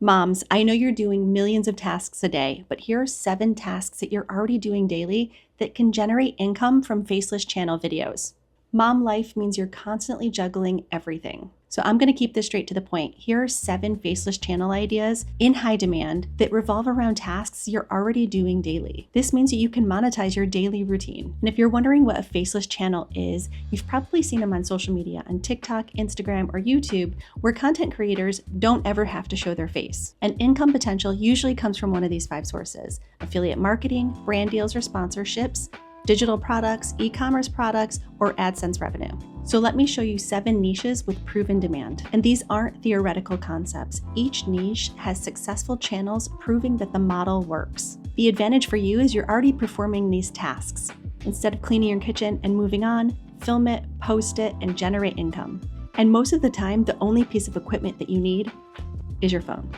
Moms, I know you're doing millions of tasks a day, but here are 7 tasks that you're already doing daily that can generate income from Faceless channel videos. Mom life means you're constantly juggling everything. So I'm going to keep this straight to the point. Here are 7 Faceless channel ideas in high demand that revolve around tasks you're already doing daily. This means that you can monetize your daily routine. And if you're wondering what a Faceless channel is, you've probably seen them on social media, on TikTok, Instagram, or YouTube, where content creators don't ever have to show their face. And income potential usually comes from one of these 5 sources: affiliate marketing, brand deals or sponsorships, digital products, e-commerce products, or AdSense revenue. So let me show you 7 niches with proven demand. And these aren't theoretical concepts. Each niche has successful channels proving that the model works. The advantage for you is you're already performing these tasks. Instead of cleaning your kitchen and moving on, film it, post it, and generate income. And most of the time, the only piece of equipment that you need is your phone.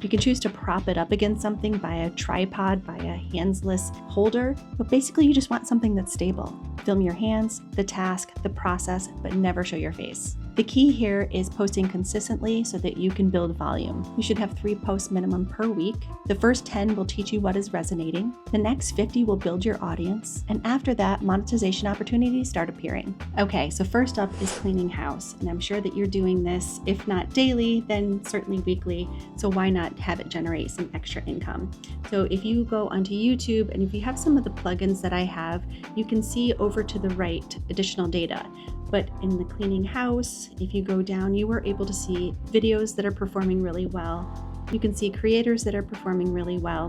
You can choose to prop it up against something by a tripod, by a handless holder, but basically you just want something that's stable. Film your hands, the task, the process, but never show your face. The key here is posting consistently so that you can build volume. You should have 3 posts minimum per week. The first 10 will teach you what is resonating. The next 50 will build your audience. And after that, monetization opportunities start appearing. Okay, so first up is cleaning house. And I'm sure that you're doing this, if not daily, then certainly weekly. So why not have it generate some extra income? So if you go onto YouTube and if you have some of the plugins that I have, you can see over to the right additional data. But in the cleaning house, if you go down, you are able to see videos that are performing really well. You can see creators that are performing really well.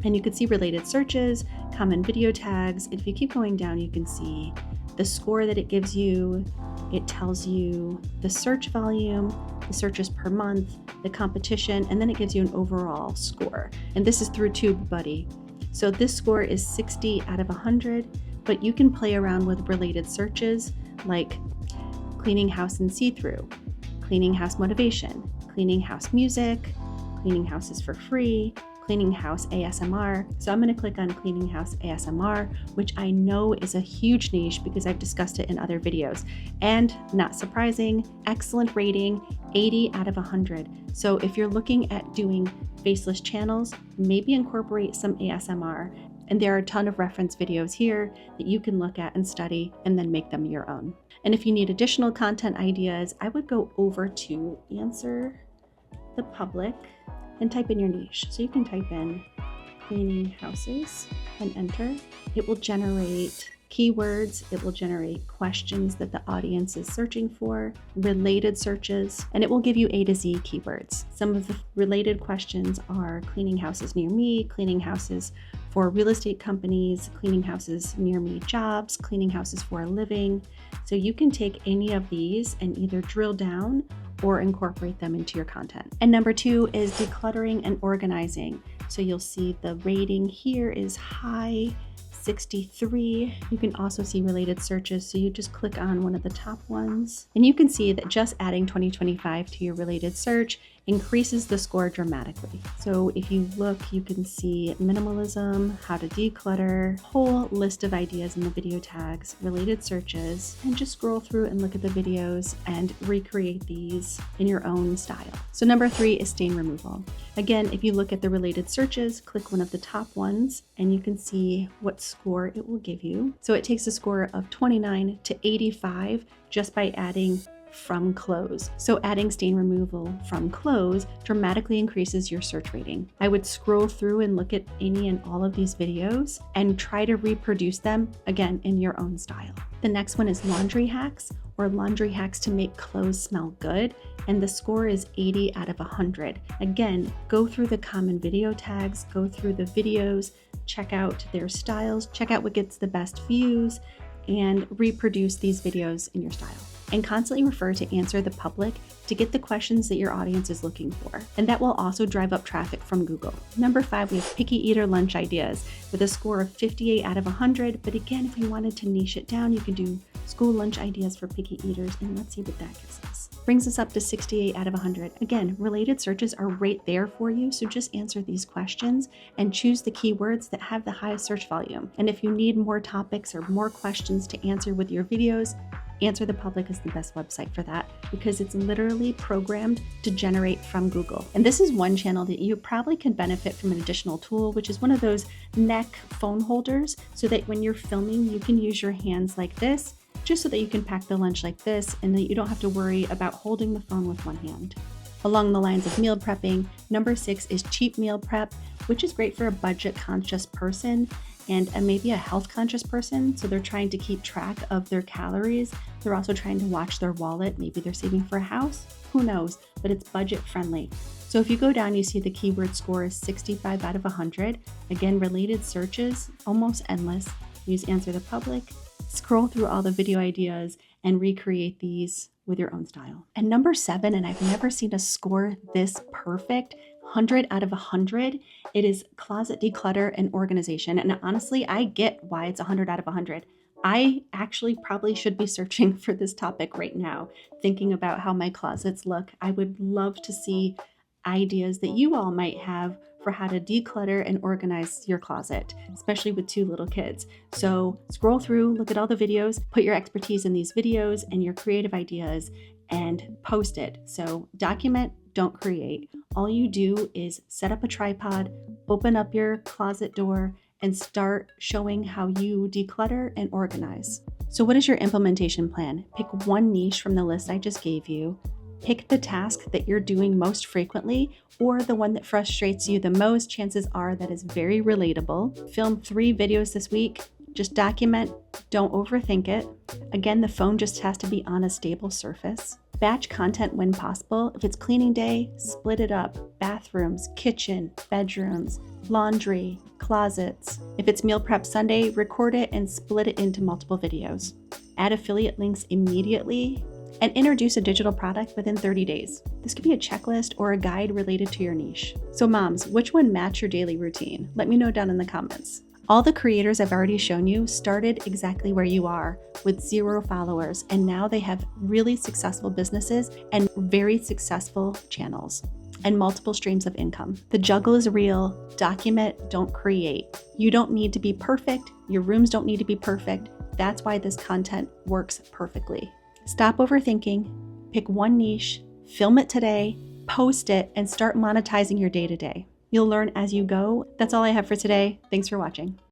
And you can see related searches, common video tags. If you keep going down, you can see the score that it gives you. It tells you the search volume, the searches per month, the competition, and then it gives you an overall score. And this is through TubeBuddy. So this score is 60 out of 100, but you can play around with related searches like cleaning house and see-through, cleaning house motivation, cleaning house music, cleaning houses for free, cleaning house ASMR. So I'm going to click on cleaning house ASMR, which I know is a huge niche because I've discussed it in other videos. And not surprising, excellent rating, 80 out of 100. So if you're looking at doing faceless channels, maybe incorporate some ASMR. And there are a ton of reference videos here that you can look at and study and then make them your own. And if you need additional content ideas, I would go over to Answer the Public and type in your niche. So you can type in cleaning houses and enter. It will generate keywords, it will generate questions that the audience is searching for, related searches, and it will give you A to Z keywords. Some of the related questions are cleaning houses near me, cleaning houses for real estate companies, cleaning houses near me jobs, cleaning houses for a living. So you can take any of these and either drill down or incorporate them into your content. And number 2 is decluttering and organizing. So you'll see the rating here is high, 63. You can also see related searches. So you just click on one of the top ones and you can see that just adding 2025 to your related search increases the score dramatically. So if you look, you can see minimalism, how to declutter, whole list of ideas in the video tags, related searches, and just scroll through and look at the videos and recreate these in your own style. So number 3 is stain removal. Again, if you look at the related searches, click one of the top ones and you can see what score it will give you. So it takes a score of 29 to 85 just by adding from clothes. So adding stain removal from clothes dramatically increases your search rating. I would scroll through and look at any and all of these videos and try to reproduce them again in your own style. The next one is laundry hacks, or laundry hacks to make clothes smell good. And the score is 80 out of 100. Again, go through the common video tags, go through the videos, check out their styles, check out what gets the best views, and reproduce these videos in your style. And constantly refer to Answer the Public to get the questions that your audience is looking for. And that will also drive up traffic from Google. Number 5, we have picky eater lunch ideas with a score of 58 out of 100. But again, if you wanted to niche it down, you can do school lunch ideas for picky eaters. And let's see what that gives us. Brings us up to 68 out of 100. Again, related searches are right there for you. So just answer these questions and choose the keywords that have the highest search volume. And if you need more topics or more questions to answer with your videos, Answer the Public is the best website for that because it's literally programmed to generate from Google. And this is one channel that you probably can benefit from an additional tool, which is one of those neck phone holders, so that when you're filming, you can use your hands like this, just so that you can pack the lunch like this and that you don't have to worry about holding the phone with one hand. Along the lines of meal prepping, number 6 is cheap meal prep, which is great for a budget conscious person and maybe a health conscious person. So they're trying to keep track of their calories. They're also trying to watch their wallet. Maybe they're saving for a house, who knows, but it's budget friendly. So if you go down, you see the keyword score is 65 out of 100. Again, related searches, almost endless. Use Answer the Public, scroll through all the video ideas and recreate these with your own style. And number 7, and I've never seen a score this perfect, 100 out of 100. It is closet declutter and organization. And honestly, I get why it's 100 out of 100. I actually probably should be searching for this topic right now, thinking about how my closets look. I would love to see ideas that you all might have for how to declutter and organize your closet, especially with 2 little kids. So scroll through, look at all the videos, put your expertise in these videos and your creative ideas and post it. So document, don't create. All you do is set up a tripod, open up your closet door, and start showing how you declutter and organize. So what is your implementation plan? Pick one niche from the list I just gave you. Pick the task that you're doing most frequently or the one that frustrates you the most. Chances are that is very relatable. Film 3 videos this week. Just document, don't overthink it. Again, the phone just has to be on a stable surface. Batch content when possible. If it's cleaning day, split it up. Bathrooms, kitchen, bedrooms, laundry, closets. If it's meal prep Sunday, record it and split it into multiple videos. Add affiliate links immediately and introduce a digital product within 30 days. This could be a checklist or a guide related to your niche. So moms, which one match your daily routine? Let me know down in the comments. All the creators I've already shown you started exactly where you are with 0 followers, and now they have really successful businesses and very successful channels and multiple streams of income. The juggle is real. Document, don't create. You don't need to be perfect. Your rooms don't need to be perfect. That's why this content works perfectly. Stop overthinking, pick one niche, film it today, post it, and start monetizing your day-to-day. You'll learn as you go. That's all I have for today. Thanks for watching.